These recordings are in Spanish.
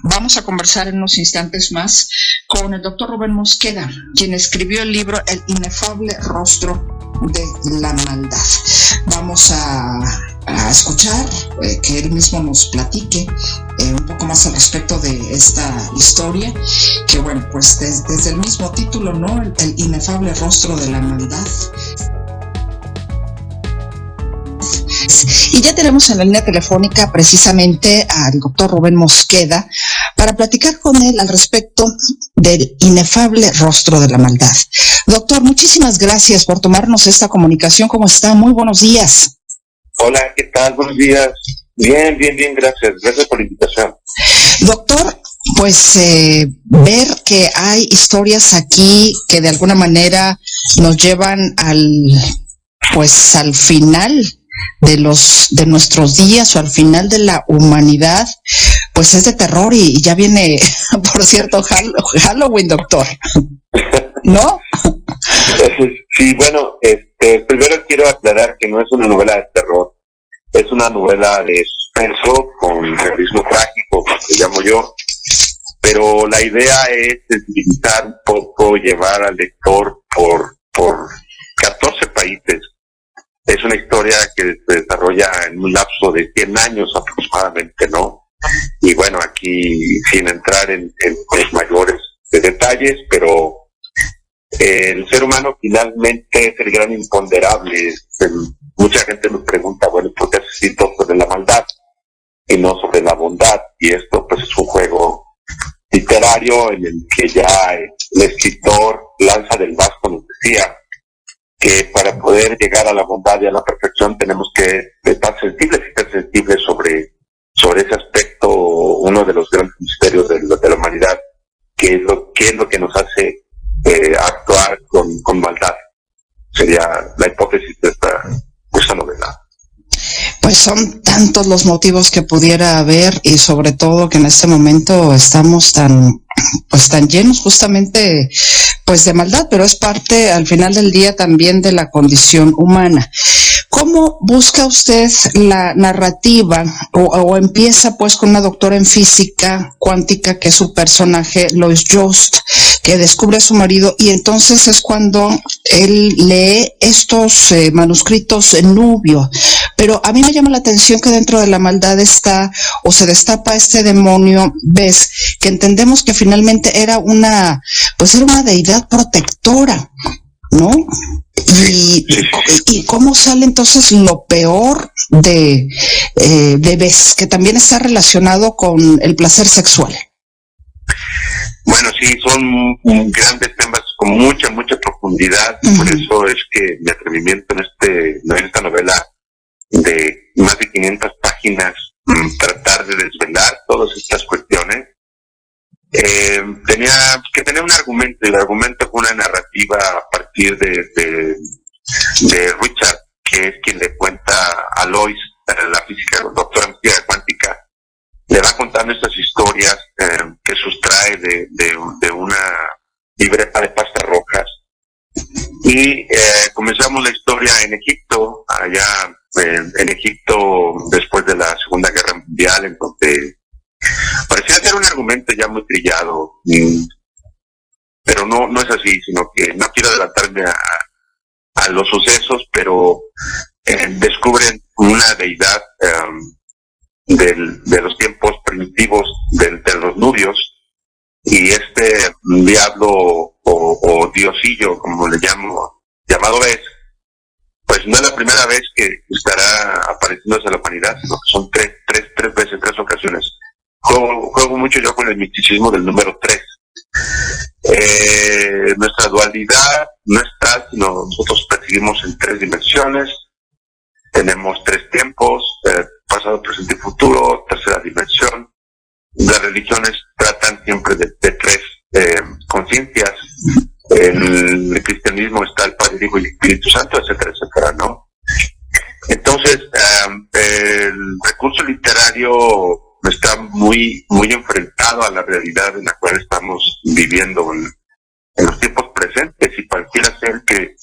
Vamos a conversar en unos instantes más con el doctor Rubén Mosqueda, quien escribió el libro El inefable rostro de la maldad. Vamos a escuchar que él mismo nos platique un poco más al respecto de esta historia, que bueno, pues desde el mismo título, ¿no? El inefable rostro de la maldad. Y ya tenemos en la línea telefónica precisamente al doctor Rubén Mosqueda para platicar con él al respecto del inefable rostro de la maldad. Doctor, muchísimas gracias por tomarnos esta comunicación. ¿Cómo está? Muy buenos días. Hola, ¿qué tal? Buenos días. Bien, gracias. Gracias por la invitación. Doctor, pues ver que hay historias aquí que de alguna manera nos llevan al final de nuestros días o al final de la humanidad, pues es de terror y ya viene, por cierto, Halloween, doctor, ¿no? Sí, bueno, primero quiero aclarar que no es una novela de terror, es una novela de suspenso con realismo trágico, como le llamo yo, pero la idea es sensibilizar un poco, llevar al lector por 14 países. Es una historia que se desarrolla en un lapso de 100 años aproximadamente, ¿no? Y bueno, aquí sin entrar en los mayores detalles, pero el ser humano finalmente es el gran imponderable. Mucha gente me pregunta, bueno, ¿por qué has escrito sobre la maldad y no sobre la bondad? Y esto pues es un juego literario en el que ya el escritor lanza del vasco, nos decía que para poder llegar a la bondad y a la perfección tenemos que estar sensibles sobre ese aspecto, uno de los grandes misterios de la humanidad, que es lo que nos hace actuar con maldad. Sería la hipótesis de esta novela. Pues son tantos los motivos que pudiera haber y sobre todo que en este momento estamos tan llenos justamente pues de maldad, pero es parte al final del día también de la condición humana. ¿Cómo busca usted la narrativa o empieza pues con una doctora en física cuántica que es su personaje Lois Yost, que descubre a su marido y entonces es cuando él lee estos manuscritos en Nubio? Pero a mí me llama la atención que dentro de la maldad está o se destapa este demonio, ves, que entendemos que finalmente era una deidad protectora, ¿no? Y cómo sale entonces lo peor de Bes, que también está relacionado con el placer sexual. Bueno, sí, son grandes temas con mucha profundidad, por eso es que mi atrevimiento en esta novela de más de 500 páginas, tratar de desvelar todas estas cuestiones. Tenía que tener un argumento, y el argumento fue una narrativa a partir de Richard, que es quien le cuenta a Lois, la física, doctora en física cuántica, le va contando estas historias que sustrae de una libreta de pastas rojas. Y comenzamos la historia en Egipto, allá en Egipto después de la Segunda Guerra Mundial, en donde parecía ser un argumento ya muy trillado, pero no es así, sino que no quiero adelantarme a los sucesos, pero descubren una deidad de los tiempos primitivos de los nubios, y este diablo o diosillo, como le llamo, llamado Bes, pues no es la primera vez que estará apareciéndose a la humanidad, sino que son tres veces, 3 ocasiones. Juego mucho yo con el misticismo del número 3. Nuestra dualidad no está, sino nosotros percibimos en 3 dimensiones. Tenemos 3 tiempos, pasado, presente y futuro, tercera dimensión. Las religiones tratan siempre de 3 conciencias. En el cristianismo está el Padre, el Hijo y el Espíritu Santo, etcétera, ¿no? Entonces, el recurso literario está muy enfrentado a la realidad en la cual estamos viviendo en los tiempos presentes, y pareciera ser que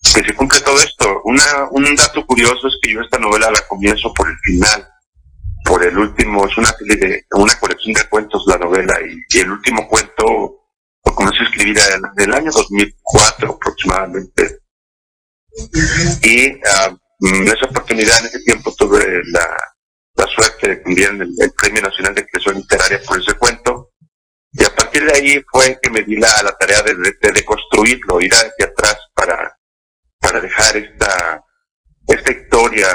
se cumple todo esto. Un dato curioso es que yo esta novela la comienzo por el final, por el último, es una colección de cuentos, la novela, y el último cuento lo comencé a escribir en el año 2004 aproximadamente. Y en esa oportunidad, en ese tiempo, tuve la suerte de que me dieran el Premio Nacional de Creación Literaria por ese cuento. Y a partir de ahí fue que me di la tarea de construirlo, ir hacia atrás para dejar esta historia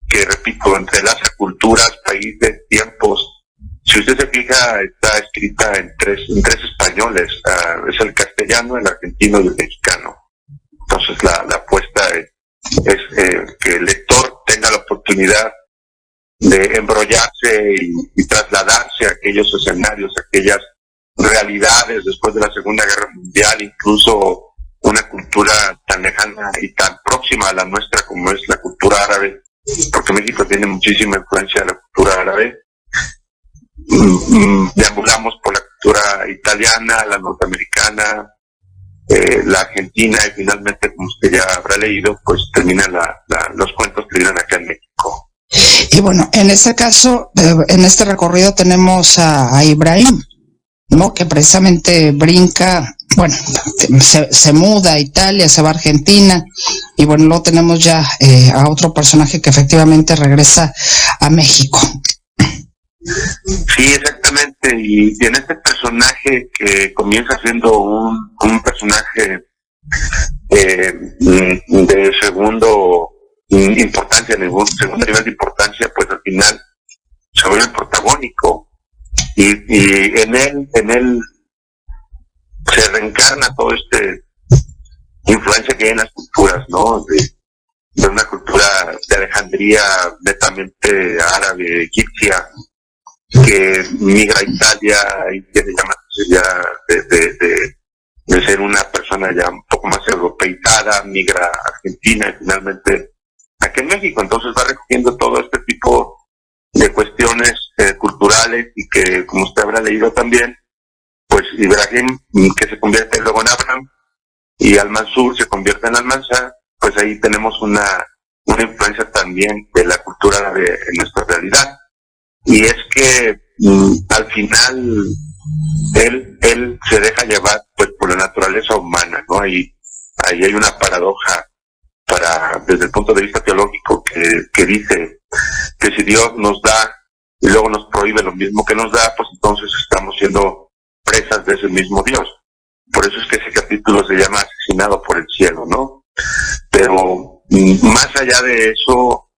que, repito, entrelaza culturas, países, tiempos. Si usted se fija, está escrita en tres españoles, es el castellano, el argentino y el mexicano. Entonces la apuesta es que el lector tenga la oportunidad de embrollarse y trasladarse a aquellos escenarios, a aquellas realidades después de la Segunda Guerra Mundial, incluso una cultura tan lejana y tan próxima a la nuestra como es la cultura árabe, porque México tiene muchísima influencia de la cultura árabe. Deambulamos por la cultura italiana, la norteamericana, la argentina, y finalmente, como usted ya habrá leído, pues terminan los cuentos terminan acá en México. Y bueno, en ese caso, en este recorrido tenemos a Ibrahim, ¿no? Que precisamente brinca, bueno, se muda a Italia, se va a Argentina, y bueno, luego tenemos ya a otro personaje que efectivamente regresa a México. Sí, exactamente, y en este personaje que comienza siendo un personaje de segundo importancia, segundo nivel de importancia, pues al final se vuelve el protagónico, y en él se reencarna todo influencia que hay en las culturas, ¿no? De una cultura de Alejandría netamente árabe, egipcia, que migra a Italia y tiene ya de ser una persona ya un poco más europeizada, migra a Argentina y finalmente aquí en México. Entonces va recogiendo todo este tipo de cuestiones culturales, y que, como usted habrá leído también, pues Ibrahim, que se convierte luego en Abraham, y Al-Mansur se convierte en Almanzar, pues ahí tenemos una influencia también de la cultura árabe en nuestra realidad. Y es que al final él se deja llevar pues por la naturaleza humana, ¿no? Ahí hay una paradoja desde el punto de vista teológico que dice que si Dios nos da y luego nos prohíbe lo mismo que nos da, pues entonces estamos siendo presas de ese mismo Dios. Por eso es que ese capítulo se llama Asesinado por el Cielo, ¿no? Pero más allá de eso,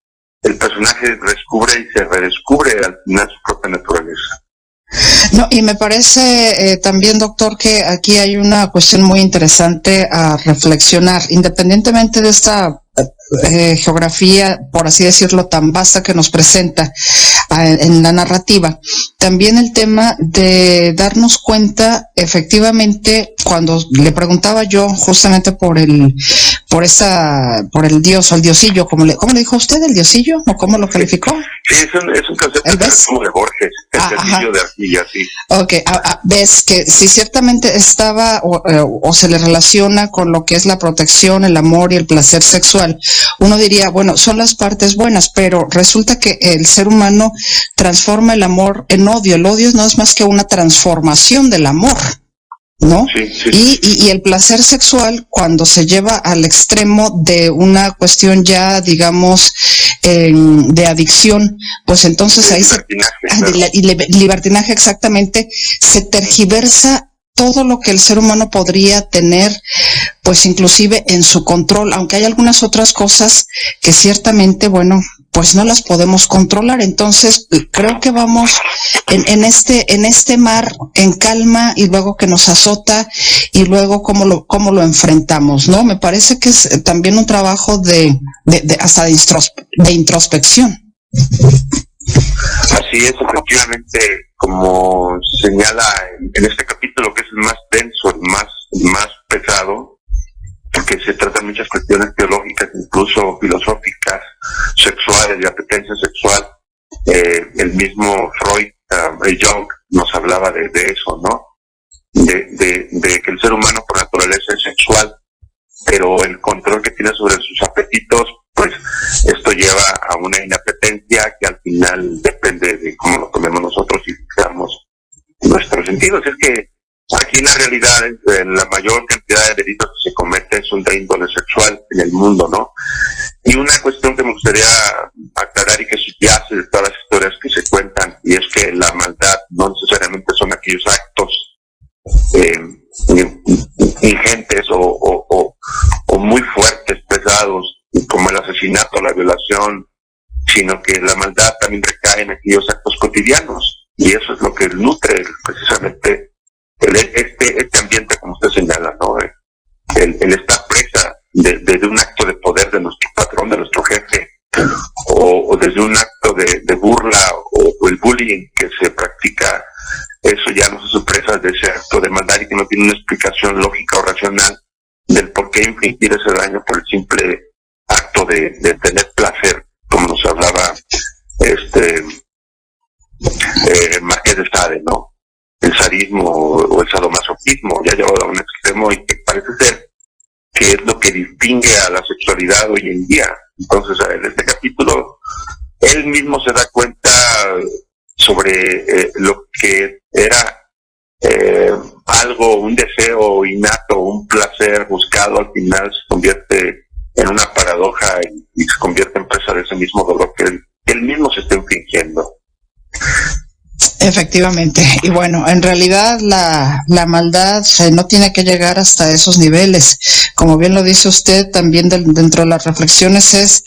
el personaje descubre y se redescubre al final su propia naturaleza. No, y me parece también, doctor, que aquí hay una cuestión muy interesante a reflexionar, independientemente de esta geografía, por así decirlo, tan vasta que nos presenta en la narrativa. También el tema de darnos cuenta, efectivamente, cuando le preguntaba yo justamente por el dios o el diosillo, ¿cómo le dijo usted, el diosillo? ¿O cómo lo calificó? Sí, es un concepto de Borges, el diosillo de arcilla, sí. Ok, ves que si ciertamente estaba o se le relaciona con lo que es la protección, el amor y el placer sexual, uno diría, bueno, son las partes buenas, pero resulta que el ser humano transforma el amor en odio. El odio no es más que una transformación del amor, ¿no? Sí. Y el placer sexual, cuando se lleva al extremo de una cuestión ya, digamos, de adicción, pues entonces ahí libertinaje, exactamente, se tergiversa todo lo que el ser humano podría tener, pues inclusive en su control, aunque hay algunas otras cosas que ciertamente, bueno, pues no las podemos controlar. Entonces creo que vamos en este mar en calma, y luego que nos azota, y luego cómo lo enfrentamos, ¿no? Me parece que es también un trabajo hasta de introspección. Así es, efectivamente, como señala en este capítulo, que es el más denso, el más pesado, porque se tratan muchas cuestiones teológicas, incluso filosóficas, sexuales, de apetencia sexual. El mismo Freud y Jung nos hablaba de eso, ¿no? De que el ser humano por naturaleza es sexual, pero el control que tiene sobre sus apetitos, pues pues esto lleva a una inapetencia que al final depende de cómo lo tomemos nosotros y fijamos nuestros sentidos. Es que aquí la realidad es la mayor cantidad de delitos que se cometen son de índole sexual en el mundo, ¿no? Y una cuestión que me gustaría aclarar y que subyace de todas las historias que se cuentan, y es que la maldad no necesariamente son aquellos actos ingentes o muy fuertes, pesados, como el asesinato, la violación, sino que la maldad también recae en aquellos actos cotidianos, y eso es lo que nutre precisamente este ambiente, como usted señala, ¿no? El estar presa de un acto de poder de nuestro patrón, de nuestro jefe, o desde un acto de burla o el bullying que se practica. Eso ya nos hace presas de ese acto de maldad y que no tiene una explicación lógica o racional del por qué infligir ese daño por el simple acto de tener placer, como nos hablaba Marqués de Sade, ¿no? El sadismo o el sadomasoquismo ya llevado a un extremo y que parece ser que es lo que distingue a la sexualidad hoy en día. Entonces, en este capítulo, él mismo se da cuenta sobre lo que era algo, un deseo innato, un placer buscado, al final se convierte en una paradoja y se convierte en presa de ese mismo dolor que él mismo se está infligiendo. Efectivamente, y bueno, en realidad la maldad no tiene que llegar hasta esos niveles. Como bien lo dice usted, también dentro de las reflexiones es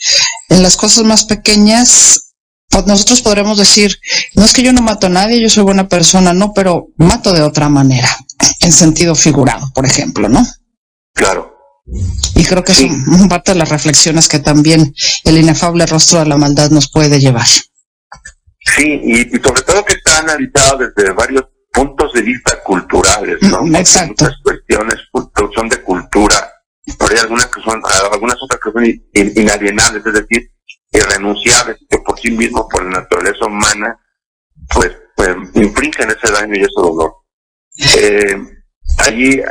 en las cosas más pequeñas. Nosotros podremos decir, no es que yo no mato a nadie, yo soy buena persona, no, pero mato de otra manera, en sentido figurado, por ejemplo, ¿no? Claro. Y creo que sí, es parte de las reflexiones que también el inefable rostro de la maldad nos puede llevar. Sí, y sobre todo que está analizado desde varios puntos de vista culturales, ¿no? Exacto. Muchas cuestiones son de cultura, pero hay algunas otras que son inalienables, es decir, irrenunciables, que por sí mismo, por la naturaleza humana, pues infringen ese daño y ese dolor. Allí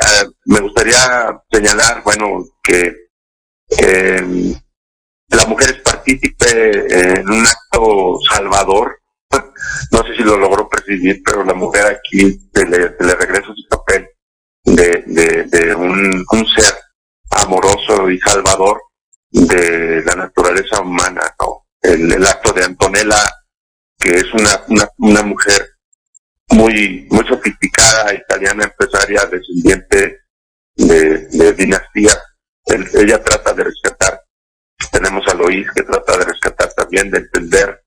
me gustaría señalar, bueno, que la mujer es partícipe en un acto salvador. No sé si lo logró percibir, pero la mujer aquí se le regresa su papel de un ser amoroso y salvador de la naturaleza humana, ¿no? El acto de Antonella, que es una mujer muy sofisticada, italiana, empresaria, descendiente de dinastía. Ella trata de rescatar. Tenemos a Lois, que trata de rescatar también, de entender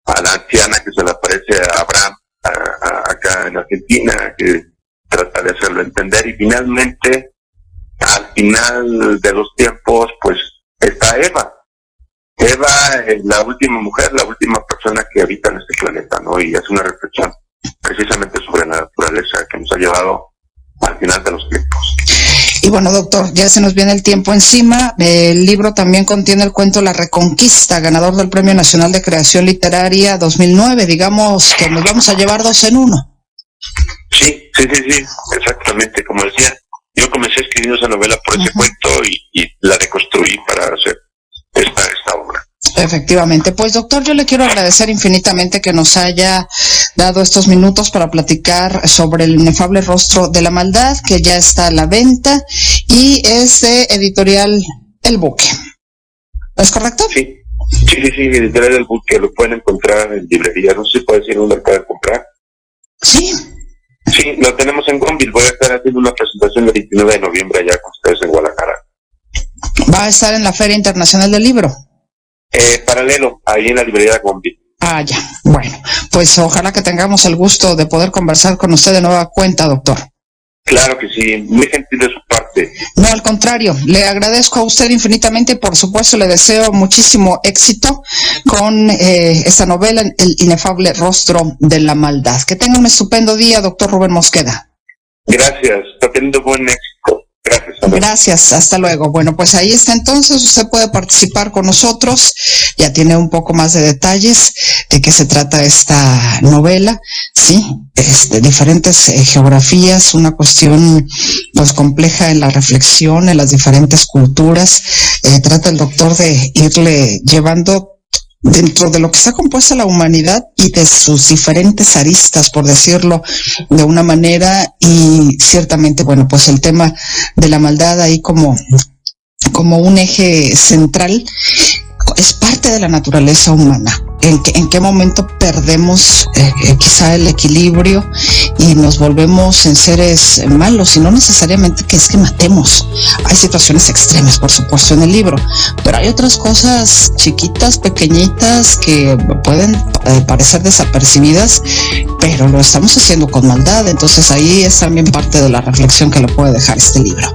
a la anciana que se le aparece a Abraham acá en Argentina, que trata de hacerlo entender, y finalmente, al final de los tiempos, pues está Eva. Eva es la última mujer, la última persona que habita en este planeta, ¿no? Y hace una reflexión precisamente sobre la naturaleza que nos ha llevado al final de los tiempos. Y bueno, doctor, ya se nos viene el tiempo encima. El libro también contiene el cuento La Reconquista, ganador del Premio Nacional de Creación Literaria 2009. Digamos que nos vamos a llevar 2 en 1. Sí, exactamente. Como decía, yo comencé escribiendo esa novela por ese cuento y la reconstruí para hacer esta obra. Efectivamente. Pues, doctor, yo le quiero agradecer infinitamente que nos haya dado estos minutos para platicar sobre el inefable rostro de la maldad, que ya está a la venta y es de Editorial El Buque. ¿Es correcto? Sí, Editorial El Buque, lo pueden encontrar en librerías. No sé si puede decir dónde lo pueden comprar. Sí, lo tenemos en Gonville. Voy a estar haciendo una presentación el 29 de noviembre allá con ustedes en Guadalajara. ¿Va a estar en la Feria Internacional del Libro? Paralelo, ahí en la librería de Gonville. Ah, ya. Bueno, pues ojalá que tengamos el gusto de poder conversar con usted de nueva cuenta, doctor. Claro que sí, muy gentil de su parte. No, al contrario, le agradezco a usted infinitamente y por supuesto le deseo muchísimo éxito con esta novela, El inefable rostro de la maldad. Que tenga un estupendo día, doctor Rubén Mosqueda. Gracias, está teniendo buen éxito. Gracias, hasta luego. Bueno, pues ahí está entonces, usted puede participar con nosotros, ya tiene un poco más de detalles de qué se trata esta novela, sí, diferentes geografías, una cuestión pues compleja en la reflexión, en las diferentes culturas, trata el doctor de irle llevando dentro de lo que está compuesta la humanidad y de sus diferentes aristas, por decirlo de una manera, y ciertamente, bueno, pues el tema de la maldad ahí como un eje central es parte de la naturaleza humana. ¿En qué momento perdemos quizá el equilibrio y nos volvemos en seres malos? Y no necesariamente que es que matemos. Hay situaciones extremas, por supuesto, en el libro, pero hay otras cosas chiquitas, pequeñitas, que pueden parecer desapercibidas, pero lo estamos haciendo con maldad. Entonces ahí es también parte de la reflexión que le puede dejar este libro.